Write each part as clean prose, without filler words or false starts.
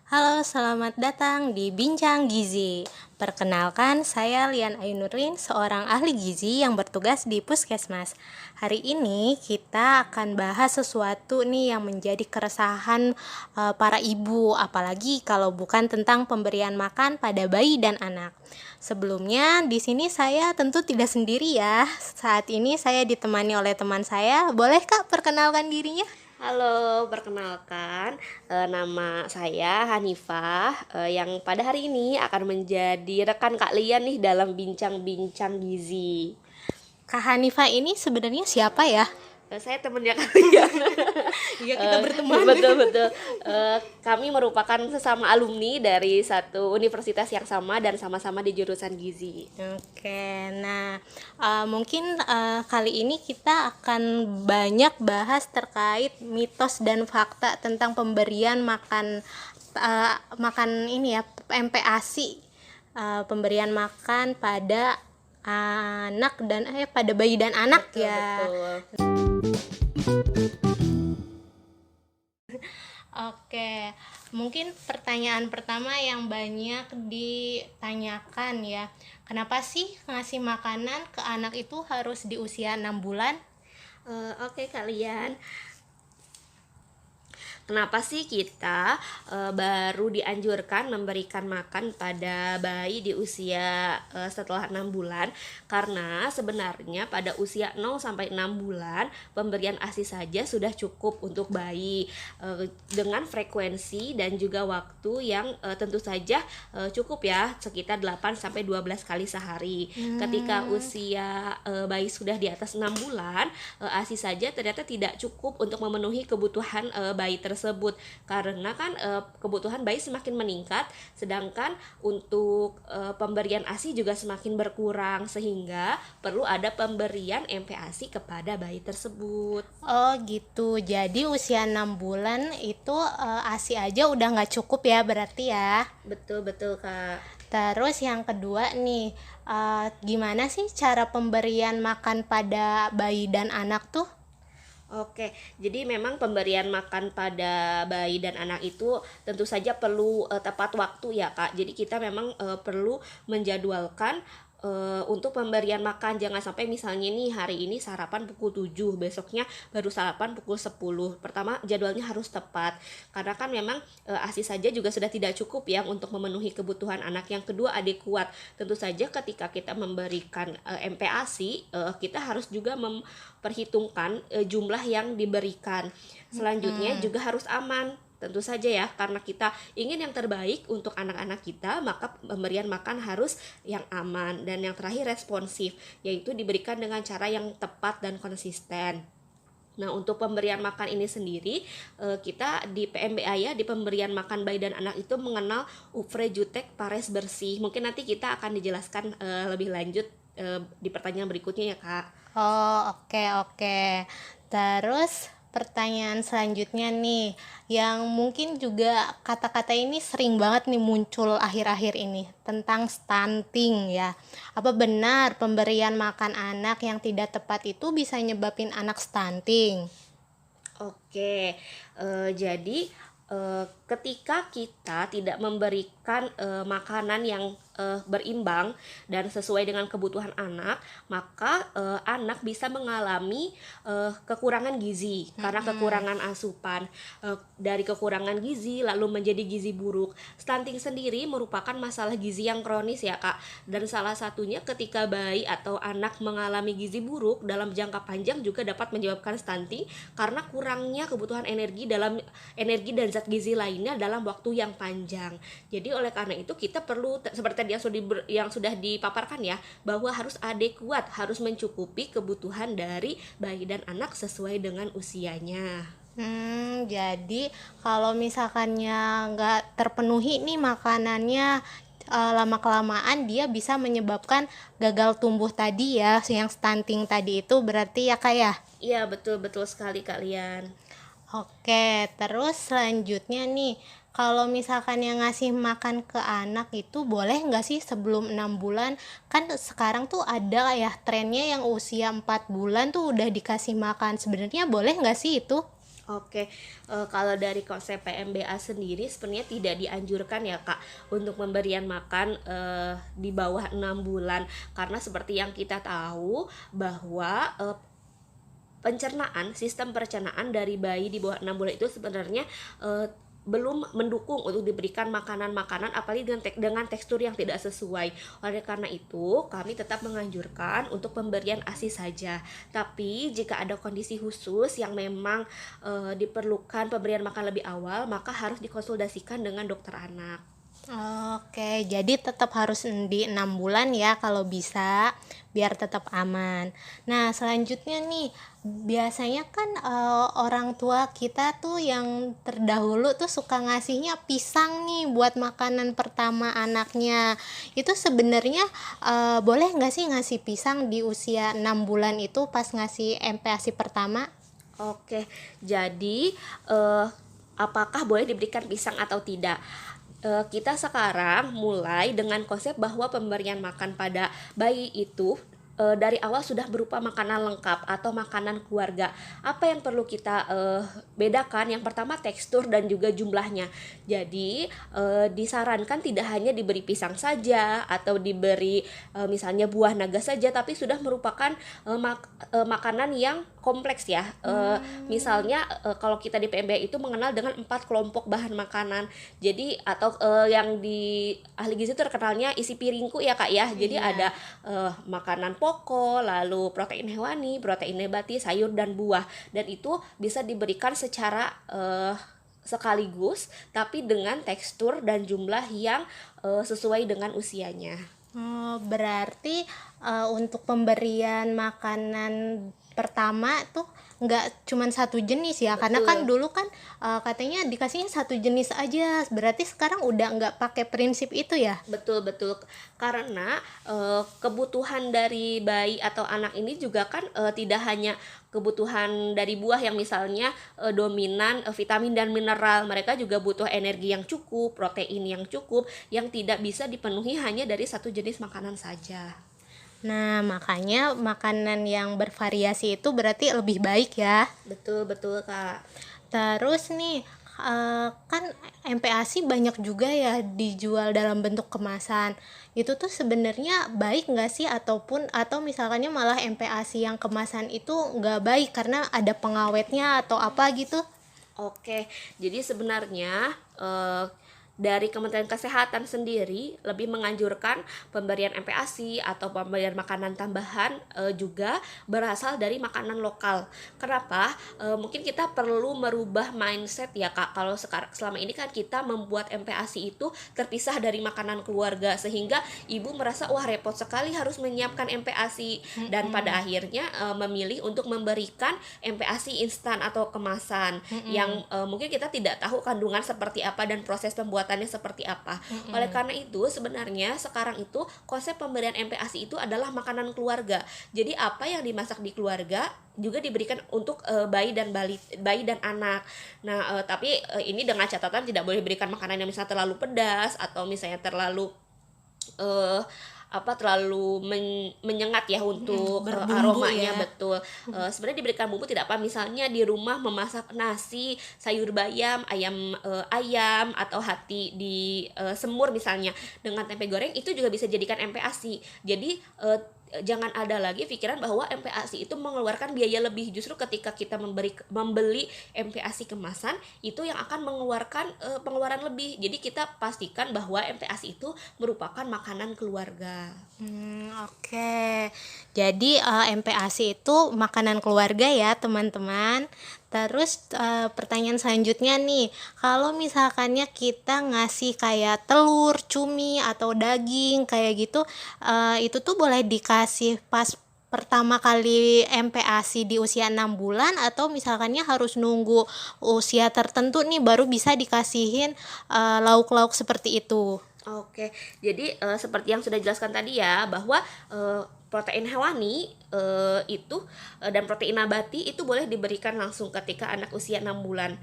Halo, selamat datang di Bincang Gizi. Perkenalkan, saya Lian Ainurlin, seorang ahli gizi yang bertugas di Puskesmas. Hari ini kita akan bahas sesuatu nih yang menjadi keresahan para ibu, apalagi kalau bukan tentang pemberian makan pada bayi dan anak. Sebelumnya, di sini saya tentu tidak sendiri ya. Saat ini saya ditemani oleh teman saya. Boleh Kak perkenalkan dirinya? Halo, perkenalkan, nama saya Hanifah, yang pada hari ini akan menjadi rekan Kak Lian nih dalam bincang-bincang gizi. Kak Hanifah ini sebenarnya siapa ya? Saya temennya Kak Lian. Iya, kita berteman. Betul betul. Kami merupakan sesama alumni dari satu universitas yang sama dan sama-sama di jurusan gizi. Oke, nah mungkin kali ini kita akan banyak bahas terkait mitos dan fakta tentang pemberian makan ini ya, MPASI, pemberian makan pada anak dan pada bayi dan anak. Betul, ya. betul. Oke, mungkin pertanyaan pertama yang banyak ditanyakan ya, kenapa sih ngasih makanan ke anak itu harus di usia 6 bulan? Oke kalian, kenapa sih kita baru dianjurkan memberikan makan pada bayi di usia setelah 6 bulan? Karena sebenarnya pada usia 0 sampai 6 bulan pemberian ASI saja sudah cukup untuk bayi, dengan frekuensi dan juga waktu yang tentu saja cukup ya, sekitar 8 sampai 12 kali sehari. Ketika usia bayi sudah di atas 6 bulan, ASI saja ternyata tidak cukup untuk memenuhi kebutuhan bayi tersebut, karena kan kebutuhan bayi semakin meningkat, sedangkan untuk pemberian ASI juga semakin berkurang, sehingga perlu ada pemberian MPASI kepada bayi tersebut. Oh gitu, jadi usia 6 bulan itu ASI aja udah nggak cukup ya berarti ya. Betul Kak. Terus yang kedua nih, gimana sih cara pemberian makan pada bayi dan anak tuh? Oke, jadi memang pemberian makan pada bayi dan anak itu tentu saja perlu tepat waktu ya Kak. Jadi kita memang perlu menjadwalkan untuk pemberian makan. Jangan sampai misalnya nih hari ini sarapan pukul 7, besoknya baru sarapan pukul 10. Pertama, jadwalnya harus tepat. Karena kan memang ASI saja juga sudah tidak cukup ya untuk memenuhi kebutuhan anak. Yang kedua, adekuat. Tentu saja ketika kita memberikan MPASI, kita harus juga memperhitungkan jumlah yang diberikan. Selanjutnya juga harus aman. Tentu saja ya, karena kita ingin yang terbaik untuk anak-anak kita, maka pemberian makan harus yang aman. Dan yang terakhir responsif, yaitu diberikan dengan cara yang tepat dan konsisten. Nah, untuk pemberian makan ini sendiri, kita di PMBA ya, di pemberian makan bayi dan anak itu mengenal UFRE Jutek Pares Bersih. Mungkin nanti kita akan dijelaskan lebih lanjut di pertanyaan berikutnya ya Kak. Oh, oke. Terus pertanyaan selanjutnya nih, yang mungkin juga kata-kata ini sering banget nih muncul akhir-akhir ini tentang stunting ya. Apa benar pemberian makan anak yang tidak tepat itu bisa nyebabin anak stunting? Oke, jadi ketika kita tidak memberikan makanan yang berimbang dan sesuai dengan kebutuhan anak, maka anak bisa mengalami kekurangan gizi karena kekurangan asupan. Dari kekurangan gizi lalu menjadi gizi buruk. Stunting sendiri merupakan masalah gizi yang kronis ya Kak, dan salah satunya ketika bayi atau anak mengalami gizi buruk dalam jangka panjang juga dapat menyebabkan stunting karena kurangnya kebutuhan energi dan zat gizi lainnya dalam waktu yang panjang. Jadi oleh karena itu kita perlu seperti tadi yang sudah dipaparkan ya, bahwa harus adekuat, harus mencukupi kebutuhan dari bayi dan anak sesuai dengan usianya. Jadi kalau misalkannya nggak terpenuhi nih makanannya, lama-kelamaan dia bisa menyebabkan gagal tumbuh tadi ya, yang stunting tadi itu berarti ya Kak ya? Iya, betul sekali kalian. Oke, terus selanjutnya nih, kalau misalkan yang ngasih makan ke anak itu boleh nggak sih sebelum 6 bulan? Kan sekarang tuh ada ya trennya yang usia 4 bulan tuh udah dikasih makan. Sebenarnya boleh nggak sih itu? Oke, kalau dari konsep PMBA sendiri sebenarnya tidak dianjurkan ya Kak untuk pemberian makan di bawah 6 bulan, karena seperti yang kita tahu bahwa sistem pencernaan dari bayi di bawah 6 bulan itu sebenarnya belum mendukung untuk diberikan makanan-makanan apalagi dengan tekstur yang tidak sesuai. Oleh karena itu, kami tetap menganjurkan untuk pemberian ASI saja. Tapi jika ada kondisi khusus yang memang diperlukan pemberian makan lebih awal, maka harus dikonsultasikan dengan dokter anak. Oke, jadi tetap harus di 6 bulan ya kalau bisa, biar tetap aman. Nah, selanjutnya nih, biasanya kan orang tua kita tuh yang terdahulu tuh suka ngasihnya pisang nih buat makanan pertama anaknya. Itu sebenarnya boleh nggak sih ngasih pisang di usia 6 bulan itu pas ngasih MPASI pertama? Oke, jadi apakah boleh diberikan pisang atau tidak? Kita sekarang mulai dengan konsep bahwa pemberian makan pada bayi itu dari awal sudah berupa makanan lengkap atau makanan keluarga. Apa yang perlu kita bedakan? Yang pertama tekstur dan juga jumlahnya. Jadi disarankan tidak hanya diberi pisang saja atau diberi misalnya buah naga saja, tapi sudah merupakan makanan yang kompleks ya. Misalnya kalau kita di PMB itu mengenal dengan 4 kelompok bahan makanan. Jadi atau yang di ahli gizi terkenalnya isi piringku ya Kak ya. Jadi ada makanan pokok, lalu protein hewani, protein nabati, sayur dan buah. Dan itu bisa diberikan secara sekaligus tapi dengan tekstur dan jumlah yang sesuai dengan usianya. Berarti untuk pemberian makanan pertama tuh nggak cuman satu jenis ya, karena kan Betul. dulu kan katanya dikasihnya satu jenis aja, berarti sekarang udah nggak pakai prinsip itu ya? Betul, karena kebutuhan dari bayi atau anak ini juga kan tidak hanya kebutuhan dari buah yang misalnya dominan vitamin dan mineral. Mereka juga butuh energi yang cukup, protein yang cukup, yang tidak bisa dipenuhi hanya dari satu jenis makanan saja. Nah, makanya makanan yang bervariasi itu berarti lebih baik ya. Betul Kak. Terus nih, kan MPASI banyak juga ya dijual dalam bentuk kemasan. Itu tuh sebenarnya baik nggak sih, atau misalkannya malah MPASI yang kemasan itu nggak baik karena ada pengawetnya atau apa gitu? Oke, jadi sebenarnya dari Kementerian Kesehatan sendiri lebih menganjurkan pemberian MPASI atau pemberian makanan tambahan juga berasal dari makanan lokal. Kenapa? Mungkin kita perlu merubah mindset ya Kak. Kalau selama ini kan kita membuat MPASI itu terpisah dari makanan keluarga, sehingga ibu merasa wah repot sekali harus menyiapkan MPASI, dan pada akhirnya memilih untuk memberikan MPASI instan atau kemasan yang mungkin kita tidak tahu kandungan seperti apa dan proses pembuatannya seperti apa. Oleh karena itu sebenarnya sekarang itu konsep pemberian MPASI itu adalah makanan keluarga. Jadi apa yang dimasak di keluarga juga diberikan untuk bayi dan anak. Nah, tapi ini dengan catatan tidak boleh berikan makanan yang misalnya terlalu pedas atau misalnya terlalu eh terlalu menyengat ya untuk Berbumbu aromanya. ya. Betul. Sebenarnya diberikan bumbu tidak apa, misalnya di rumah memasak nasi, sayur bayam, ayam atau hati di semur misalnya dengan tempe goreng, itu juga bisa jadikan MPASI. Jadi jangan ada lagi pikiran bahwa MPASI itu mengeluarkan biaya lebih. Justru ketika kita membeli MPASI kemasan, itu yang akan mengeluarkan pengeluaran lebih. Jadi kita pastikan bahwa MPASI itu merupakan makanan keluarga. Oke. Jadi MPASI itu makanan keluarga ya, teman-teman. Terus pertanyaan selanjutnya nih, kalau misalkannya kita ngasih kayak telur, cumi atau daging kayak gitu, itu tuh boleh dikasih pas pertama kali MPASI di usia 6 bulan, atau misalkannya harus nunggu usia tertentu nih baru bisa dikasihin lauk-lauk seperti itu. Oke, jadi seperti yang sudah dijelaskan tadi ya, bahwa protein hewani dan protein nabati itu boleh diberikan langsung ketika anak usia 6 bulan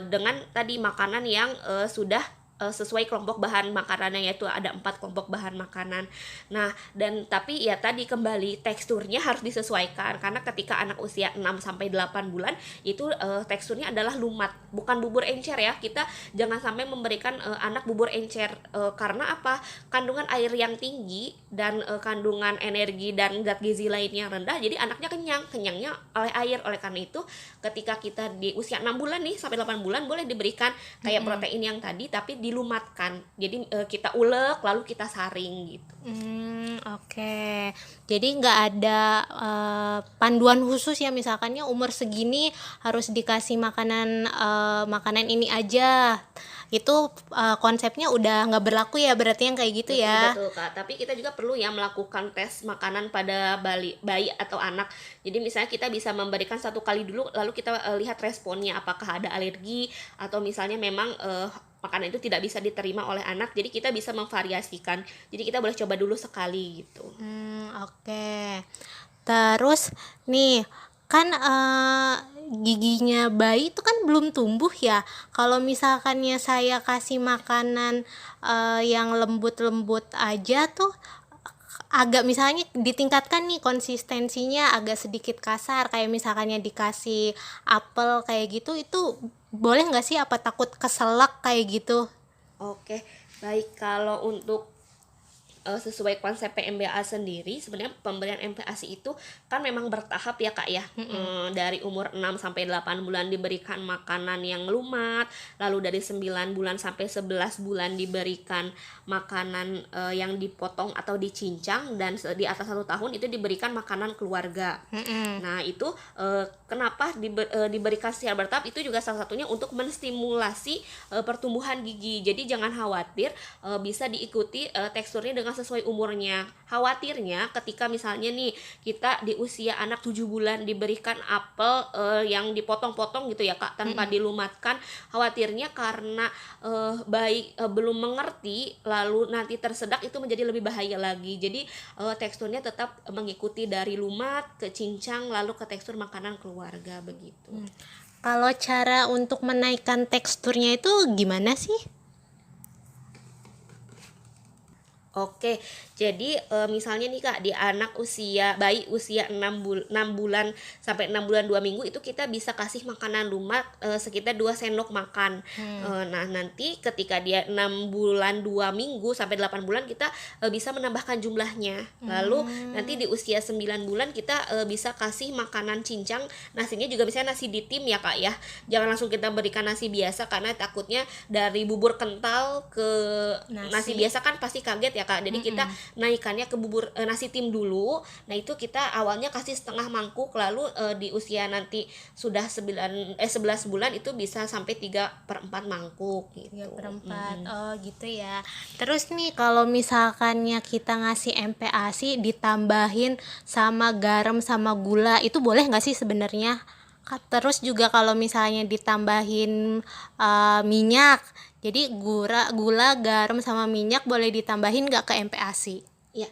dengan tadi makanan yang sudah sesuai kelompok bahan makanannya, yaitu ada 4 kelompok bahan makanan. Nah, dan tapi ya tadi kembali teksturnya harus disesuaikan, karena ketika anak usia 6 sampai 8 bulan itu teksturnya adalah lumat, bukan bubur encer ya. Kita jangan sampai memberikan anak bubur encer, karena apa? Kandungan air yang tinggi dan kandungan energi dan zat gizi lainnya yang rendah, jadi anaknya kenyangnya oleh air. Oleh karena itu ketika kita di usia 6 bulan nih sampai 8 bulan boleh diberikan kayak protein yang tadi, tapi dilumatkan. Jadi kita ulek lalu kita saring gitu. Oke. Jadi nggak ada panduan khusus ya, misalkannya umur segini harus dikasih makanan ini aja. Itu konsepnya udah nggak berlaku ya, berarti yang kayak gitu ya. Betul Kak, tapi kita juga perlu ya melakukan tes makanan pada bayi atau anak. Jadi misalnya kita bisa memberikan 1 kali dulu, lalu kita lihat responnya, apakah ada alergi atau misalnya memang makanan itu tidak bisa diterima oleh anak. Jadi kita bisa memvariasikan. Jadi kita boleh coba dulu sekali gitu. Oke. Terus nih kan giginya bayi itu kan belum tumbuh ya. Kalau misalkannya saya kasih makanan yang lembut-lembut aja tuh, agak misalnya ditingkatkan nih konsistensinya agak sedikit kasar, kayak misalkannya dikasih apel kayak gitu, itu boleh nggak sih? Apa takut keselak kayak gitu? Oke, baik. Kalau untuk sesuai konsep PMBA sendiri, sebenarnya pemberian MPASI itu kan memang bertahap ya Kak ya. Dari umur 6 sampai 8 bulan diberikan makanan yang lumat, lalu dari 9 bulan sampai 11 bulan diberikan makanan yang dipotong atau dicincang, dan di atas 1 tahun itu diberikan makanan keluarga. Nah, itu kenapa diberikan secara bertahap, itu juga salah satunya untuk menstimulasi pertumbuhan gigi. Jadi jangan khawatir, bisa diikuti teksturnya dengan sesuai umurnya. Khawatirnya ketika misalnya nih kita di usia anak 7 bulan diberikan apel yang dipotong-potong gitu ya Kak, tanpa dilumatkan, khawatirnya karena bayi belum mengerti lalu nanti tersedak, itu menjadi lebih bahaya lagi. Jadi teksturnya tetap mengikuti dari lumat ke cincang lalu ke tekstur makanan keluarga begitu. Kalau cara untuk menaikkan teksturnya itu gimana sih? Oke, jadi misalnya nih Kak, di anak bayi usia 6 bulan sampai 6 bulan 2 minggu itu kita bisa kasih makanan lumat sekitar 2 sendok makan. Nah, nanti ketika dia 6 bulan 2 minggu sampai 8 bulan kita bisa menambahkan jumlahnya. Lalu nanti di usia 9 bulan kita bisa kasih makanan cincang, nasinya juga bisa nasi di tim ya Kak ya. Jangan langsung kita berikan nasi biasa, karena takutnya dari bubur kental ke nasi biasa kan pasti kaget ya Kak. Jadi kita naikkannya ke bubur nasi tim dulu. Nah, itu kita awalnya kasih setengah mangkuk, lalu di usia nanti sudah 11 bulan itu bisa sampai 3/4 mangkuk gitu. 3/4. Oh gitu ya. Terus nih kalau misalkannya kita ngasih MPASI ditambahin sama garam sama gula, itu boleh nggak sih sebenarnya? Terus juga kalau misalnya ditambahin minyak, jadi gula, garam sama minyak boleh ditambahin nggak ke MPASI? Ya,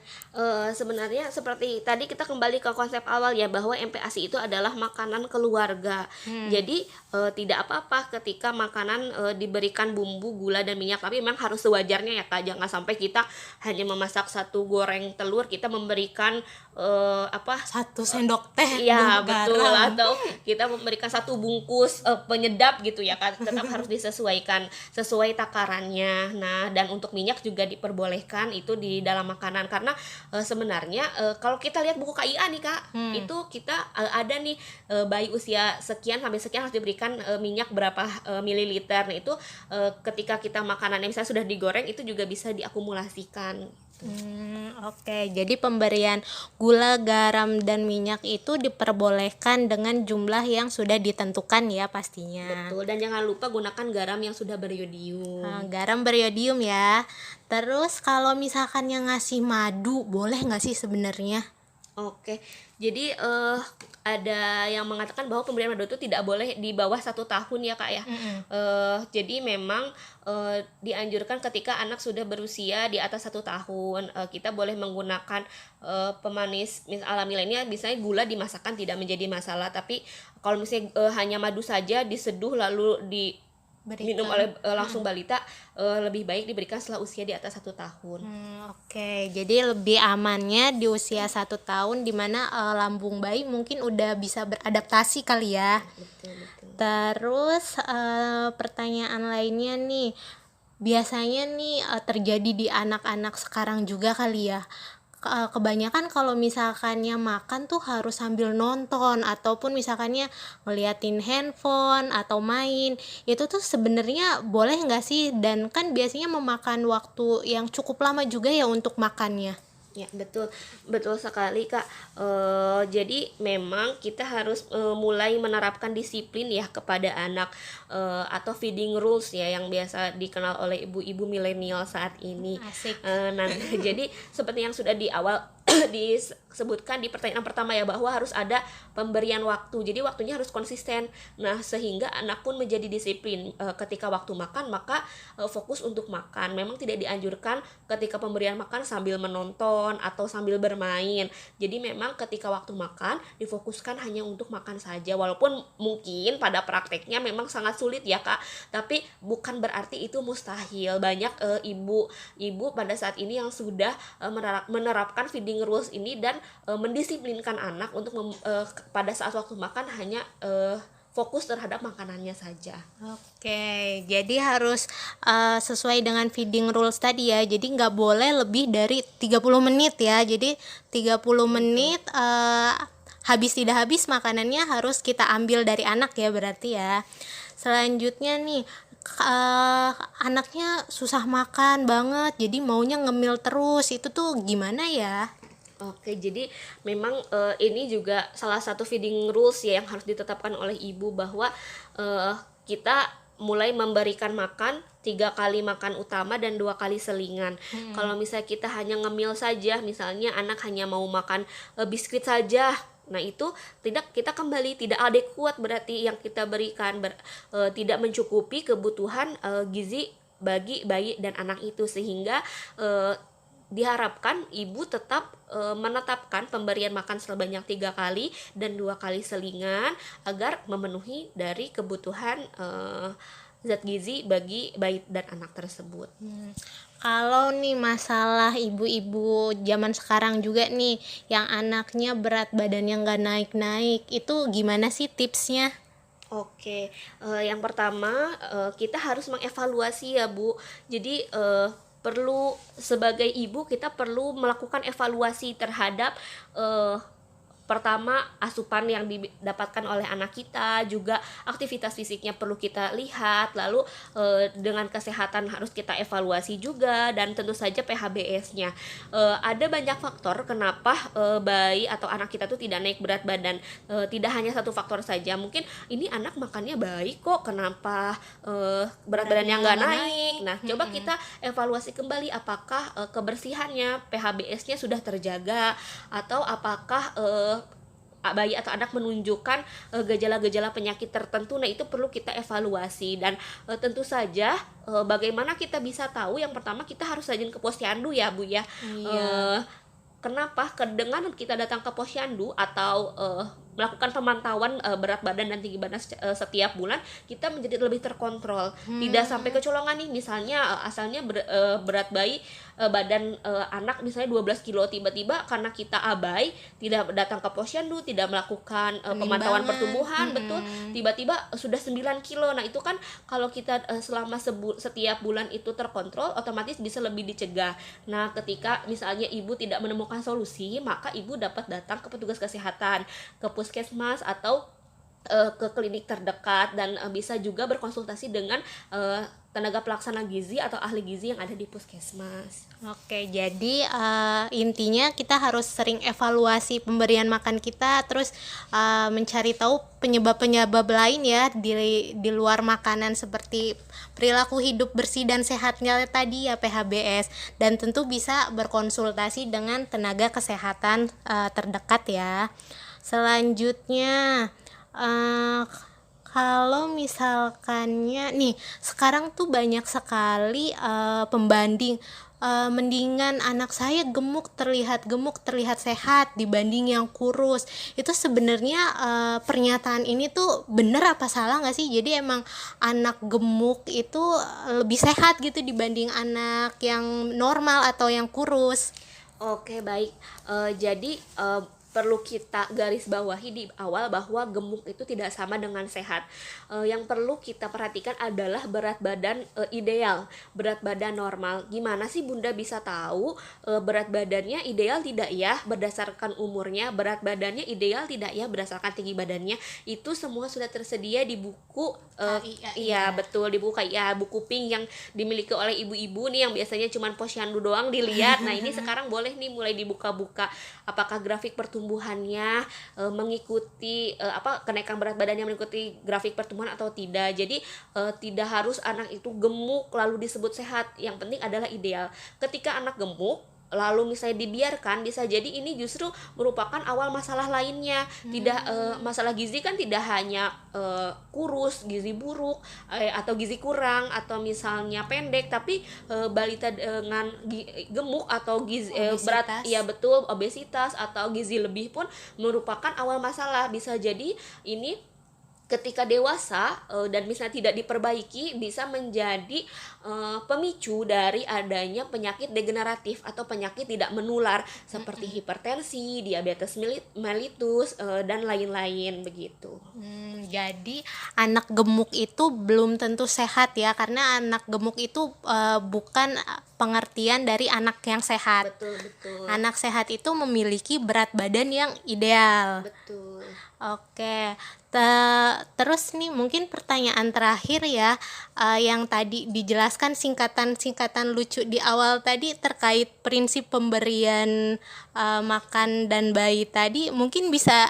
sebenarnya seperti tadi kita kembali ke konsep awal ya, bahwa MPASI itu adalah makanan keluarga. Jadi tidak apa-apa ketika makanan diberikan bumbu, gula dan minyak, tapi memang harus sewajarnya ya Kak. Jangan sampai kita hanya memasak 1 goreng telur, kita memberikan 1 sendok teh iya bumbu betul, garam. atau kita memberikan 1 bungkus penyedap gitu ya Kak. Tetap harus disesuaikan sesuai takarannya. Nah, dan untuk minyak juga diperbolehkan itu di dalam makanan, karena sebenarnya kalau kita lihat buku KIA nih Kak, itu kita ada nih bayi usia sekian sampai sekian harus diberikan minyak berapa mililiter. Nah, itu ketika kita makanannya misalnya sudah digoreng, itu juga bisa diakumulasikan. Oke, jadi pemberian gula, garam, dan minyak itu diperbolehkan dengan jumlah yang sudah ditentukan ya pastinya. Betul, dan jangan lupa gunakan garam yang sudah beriodium. Garam beriodium ya. Terus kalau misalkan yang ngasih madu, boleh nggak sih sebenarnya? Oke, jadi ada yang mengatakan bahwa pemberian madu itu tidak boleh di bawah 1 tahun ya Kak ya. Jadi memang dianjurkan ketika anak sudah berusia di atas 1 tahun, kita boleh menggunakan pemanis alami lainnya, misalnya gula dimasakkan tidak menjadi masalah. Tapi kalau misalnya hanya madu saja diseduh lalu minum oleh langsung balita, lebih baik diberikan setelah usia di atas 1 tahun. Oke, jadi lebih amannya di usia 1 tahun, dimana lambung bayi mungkin udah bisa beradaptasi kali ya. Betul betul. Terus pertanyaan lainnya nih, biasanya nih terjadi di anak-anak sekarang juga kali ya. Kebanyakan kalau misalkannya makan tuh harus sambil nonton, ataupun misalkannya ngeliatin handphone atau main. Itu tuh sebenarnya boleh nggak sih? Dan kan biasanya memakan waktu yang cukup lama juga ya untuk makannya. Ya, betul, betul sekali Kak. Jadi memang kita harus mulai menerapkan disiplin ya kepada anak, atau feeding rules ya yang biasa dikenal oleh ibu-ibu milenial saat ini. Asik. Nah, jadi seperti yang sudah di awal disebutkan di pertanyaan pertama ya, bahwa harus ada pemberian waktu. Jadi waktunya harus konsisten. Nah, sehingga anak pun menjadi disiplin ketika waktu makan, maka fokus untuk makan. Memang tidak dianjurkan ketika pemberian makan sambil menonton atau sambil bermain. Jadi memang ketika waktu makan difokuskan hanya untuk makan saja. Walaupun mungkin pada prakteknya memang sangat sulit ya Kak, tapi bukan berarti itu mustahil. Banyak ibu pada saat ini yang sudah menerapkan feeding rules ini dan mendisiplinkan anak untuk pada saat waktu makan hanya fokus terhadap makanannya saja. Oke, jadi harus sesuai dengan feeding rules tadi ya. Jadi nggak boleh lebih dari 30 menit ya. Jadi 30 menit habis tidak habis makanannya harus kita ambil dari anak ya berarti ya. Selanjutnya nih, anaknya susah makan banget, jadi maunya ngemil terus. Itu tuh gimana ya? Oke, jadi memang ini juga salah satu feeding rules ya yang harus ditetapkan oleh ibu, bahwa kita mulai memberikan makan 3 kali makan utama dan 2 kali selingan. Kalau misalnya kita hanya ngemil saja, misalnya anak hanya mau makan biskuit saja, nah itu kita kembali tidak adekuat, berarti yang kita berikan tidak mencukupi kebutuhan gizi bagi bayi dan anak itu, sehingga diharapkan ibu tetap menetapkan pemberian makan sebanyak 3 kali dan 2 kali selingan agar memenuhi dari kebutuhan zat gizi bagi bayi dan anak tersebut. Kalau nih masalah ibu-ibu zaman sekarang juga nih, yang anaknya berat badannya nggak naik-naik, itu gimana sih tipsnya? Oke, yang pertama kita harus mengevaluasi ya Bu. Jadi perlu, sebagai ibu kita perlu melakukan evaluasi terhadap pertama asupan yang didapatkan oleh anak kita, juga aktivitas fisiknya perlu kita lihat, lalu dengan kesehatan harus kita evaluasi juga, dan tentu saja PHBS-nya. Ada banyak faktor kenapa bayi atau anak kita tuh tidak naik berat badan. Tidak hanya satu faktor saja, mungkin ini anak makannya baik kok, kenapa berat badannya nggak naik. Nah, coba kita evaluasi kembali apakah kebersihannya, PHBS-nya sudah terjaga, atau apakah bayi atau anak menunjukkan gejala-gejala penyakit tertentu. Nah, itu perlu kita evaluasi. Dan tentu saja bagaimana kita bisa tahu, yang pertama kita harus rajin ke posyandu ya Bu ya. Iya. Kenapa? Dengan kita datang ke posyandu atau melakukan pemantauan berat badan dan tinggi badan setiap bulan, kita menjadi lebih terkontrol. Tidak sampai kecolongan nih, misalnya asalnya berat bayi, badan anak misalnya 12 kilo, tiba-tiba karena kita abai, tidak datang ke posyandu, tidak melakukan pemantauan pertumbuhan, betul, tiba-tiba sudah 9 kilo. Nah, itu kan kalau kita selama setiap bulan itu terkontrol, otomatis bisa lebih dicegah. Nah, ketika misalnya ibu tidak menemukan solusi, maka ibu dapat datang ke petugas kesehatan, ke puskesmas atau ke klinik terdekat, dan bisa juga berkonsultasi dengan tenaga pelaksana gizi atau ahli gizi yang ada di puskesmas. Oke, jadi intinya kita harus sering evaluasi pemberian makan kita, terus mencari tahu penyebab-penyebab lain ya di luar makanan, seperti perilaku hidup bersih dan sehatnya tadi ya, PHBS, dan tentu bisa berkonsultasi dengan tenaga kesehatan terdekat ya. Selanjutnya, kalau misalkannya nih, sekarang tuh banyak sekali pembanding mendingan anak saya terlihat gemuk, terlihat sehat dibanding yang kurus. Itu sebenarnya pernyataan ini tuh bener apa salah nggak sih? Jadi emang anak gemuk itu lebih sehat gitu dibanding anak yang normal atau yang kurus. Oke, baik. Jadi perlu kita garis bawahi di awal bahwa gemuk itu tidak sama dengan sehat. Yang perlu kita perhatikan adalah berat badan ideal, berat badan normal. Gimana sih Bunda bisa tahu berat badannya ideal tidak ya berdasarkan umurnya, berat badannya ideal tidak ya berdasarkan tinggi badannya? Itu semua sudah tersedia di buku iya betul, di buku buku pink yang dimiliki oleh ibu-ibu nih yang biasanya cuma posyandu doang dilihat. Nah, ini sekarang boleh nih mulai dibuka-buka apakah grafik pertumbuhannya mengikuti kenaikan berat badannya mengikuti grafik pertumbuhan atau tidak. Jadi tidak harus anak itu gemuk lalu disebut sehat, yang penting adalah ideal. Ketika anak gemuk lalu misalnya dibiarkan, bisa jadi ini justru merupakan awal masalah lainnya. Tidak masalah gizi kan tidak hanya kurus, gizi buruk atau gizi kurang atau misalnya pendek, tapi balita dengan gemuk atau gizi berat, ya betul, obesitas atau gizi lebih pun merupakan awal masalah. Bisa jadi ini ketika dewasa dan misalnya tidak diperbaiki bisa menjadi pemicu dari adanya penyakit degeneratif atau penyakit tidak menular seperti hipertensi, diabetes mellitus dan lain-lain begitu. Jadi anak gemuk itu belum tentu sehat ya, karena anak gemuk itu bukan pengertian dari anak yang sehat. Betul. Anak sehat itu memiliki berat badan yang ideal. Betul. Oke, terus nih mungkin pertanyaan terakhir ya, yang tadi dijelaskan singkatan lucu di awal tadi terkait prinsip pemberian makan dan bayi tadi, mungkin bisa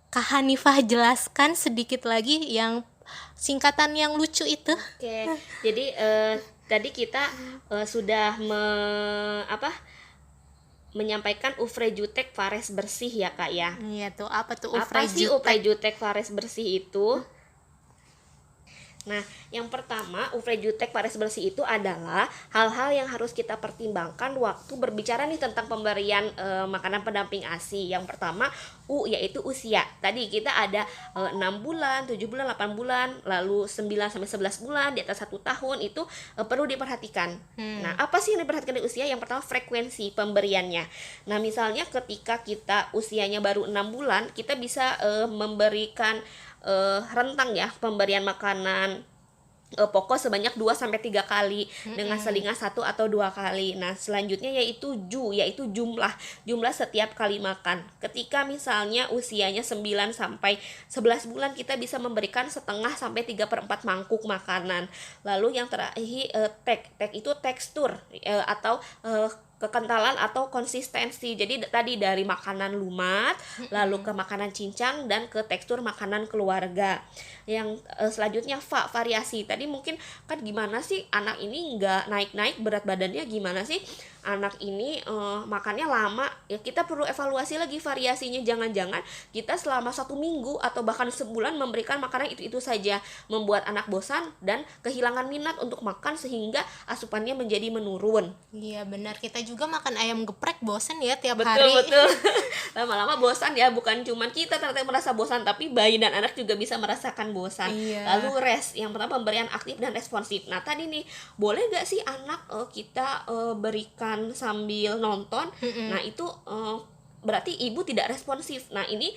Kak Hanifah jelaskan sedikit lagi yang singkatan yang lucu itu? Oke, jadi tadi kita sudah menyampaikan Ufrejutek Fares bersih ya Kak ya. Iya tuh, apa tuh Apa sih Ufrejutek Fares bersih itu? Nah, yang pertama, Ufrejutek Fares bersih itu adalah hal-hal yang harus kita pertimbangkan waktu berbicara nih tentang pemberian makanan pendamping ASI. Yang pertama, yaitu usia. Tadi kita ada 6 bulan, 7 bulan, 8 bulan, lalu 9 sampai 11 bulan, di atas 1 tahun itu perlu diperhatikan. Nah, apa sih yang diperhatikan di usia? Yang pertama, frekuensi pemberiannya. Nah, misalnya ketika kita usianya baru 6 bulan, kita bisa memberikan rentang ya pemberian makanan pokok sebanyak 2-3 kali dengan selingan 1 atau 2 kali. Nah, selanjutnya yaitu jumlah setiap kali makan. Ketika misalnya usianya 9 sampai 11 bulan, kita bisa memberikan setengah sampai 3/4 mangkuk makanan. Lalu yang terakhir tek itu tekstur atau kekentalan atau konsistensi. Jadi tadi dari makanan lumat, lalu ke makanan cincang dan ke tekstur makanan keluarga. Yang selanjutnya variasi. Tadi mungkin kan gimana sih anak ini nggak naik-naik berat badannya, gimana sih anak ini makannya lama, ya kita perlu evaluasi lagi variasinya. Jangan-jangan kita selama 1 minggu atau bahkan sebulan memberikan makanan itu saja, membuat anak bosan dan kehilangan minat untuk makan sehingga asupannya menjadi menurun. Iya benar, kita juga makan ayam geprek bosan ya tiap Betul, hari. betul. Lama-lama bosan ya, bukan cuma kita ternyata merasa bosan, tapi bayi dan anak juga bisa merasakan bosan. Iya. Lalu rest, yang pertama pemberian aktif dan responsif. Nah tadi nih, boleh gak sih anak kita berikan sambil nonton? Nah itu berarti ibu tidak responsif. Nah ini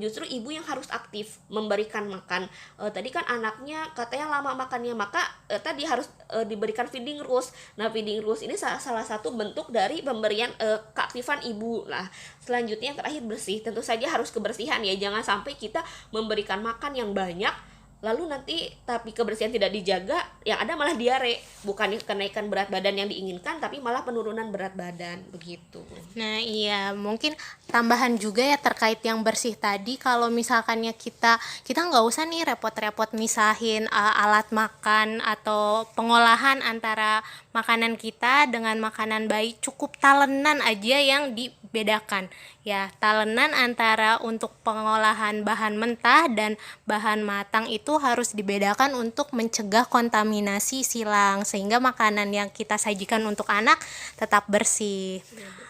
justru ibu yang harus aktif memberikan makan. Tadi kan anaknya katanya lama makannya, maka tadi harus diberikan feeding rules. Nah feeding rules ini salah satu bentuk dari pemberian keaktifan ibu. Nah selanjutnya yang terakhir bersih. Tentu saja harus kebersihan ya, jangan sampai kita memberikan makan yang banyak lalu nanti tapi kebersihan tidak dijaga, yang ada malah diare, bukan kenaikan berat badan yang diinginkan tapi malah penurunan berat badan begitu. Nah iya, mungkin tambahan juga ya terkait yang bersih tadi, kalau misalkannya kita nggak usah nih repot-repot misahin alat makan atau pengolahan antara makanan kita dengan makanan bayi, cukup talenan aja yang bedakan ya. Talenan antara untuk pengolahan bahan mentah dan bahan matang itu harus dibedakan untuk mencegah kontaminasi silang, sehingga makanan yang kita sajikan untuk anak tetap bersih.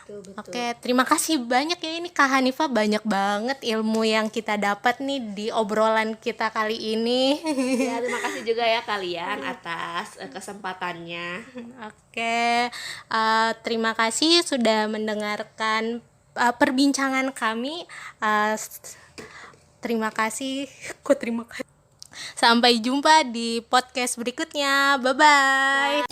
Betul. Oke, terima kasih banyak ya, ini Kak Hanifah, banyak banget ilmu yang kita dapat nih di obrolan kita kali ini. Ya, terima kasih juga ya kalian atas kesempatannya. Oke, terima kasih sudah mendengarkan perbincangan kami. Terima kasih. Sampai jumpa di podcast berikutnya. Bye-bye.